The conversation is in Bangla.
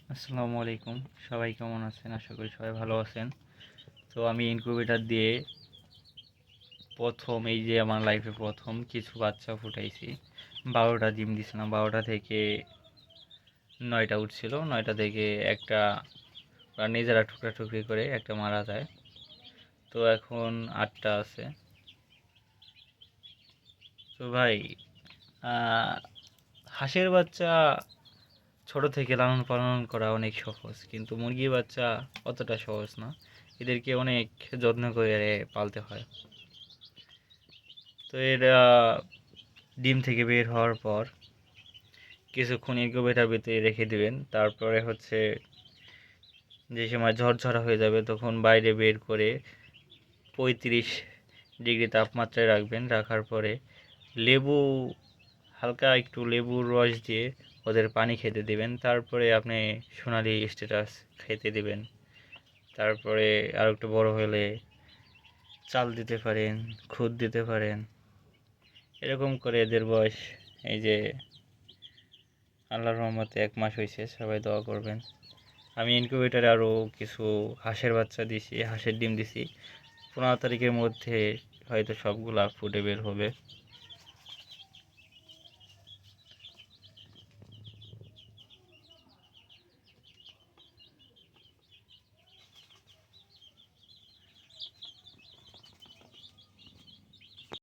আসসালামু আলাইকুম। সবাই কেমন আছেন? আশা করি সবাই ভালো আছেন। তো আমি ইনকিউবেটর দিয়ে প্রথম এই যে আমার লাইফে প্রথম কিছু বাচ্চা ফুটাইছি। 12টা ডিম দিছিলাম। 12টা থেকে 9টা উঠছিল। 9টা থেকে একটা ওরা নিজেরা টুকরি করে একটা মারা যায়। তো এখন 8টা আছে। তো ভাই, আহ, হাঁসের বাচ্চা ছোট থেকে লালন পালন করা অনেক সহজ, কিন্তু মুরগির বাচ্চা অতটা সহজ না। এদেরকে অনেক যত্ন করে পালতে হয়। তো এরা ডিম থেকে বের হওয়ার পর কিছুক্ষণ ইনকিউবেটর ভিতরে রেখে দিবেন। তারপরে হচ্ছে যে সময় ঝরঝরা হয়ে যাবে তখন বাইরে বের করে 35 ডিগ্রি তাপমাত্রায় রাখবেন। রাখার পরে লেবু হালকা একটু লেবুর রস দিয়ে ওদের পানি খেতে দিবেন। তারপরে আপনি সোনালি স্ট্যাটাস খেতে দিবেন। তারপরে আর একটু বড় হলে চাল দিতে পারেন, খুদ দিতে পারেন। এরকম করে এদের বয়স এই যে আল্লাহর রহমতে 1 মাস হয়েছে। সবাই দোয়া করবেন। আমি ইনকিউবেটরে আরও কিছু হাঁসের বাচ্চা দিছি, হাঁসের ডিম দিছি। 15 তারিখের মধ্যে হয়তো সবগুলা ফুটে বের হবে।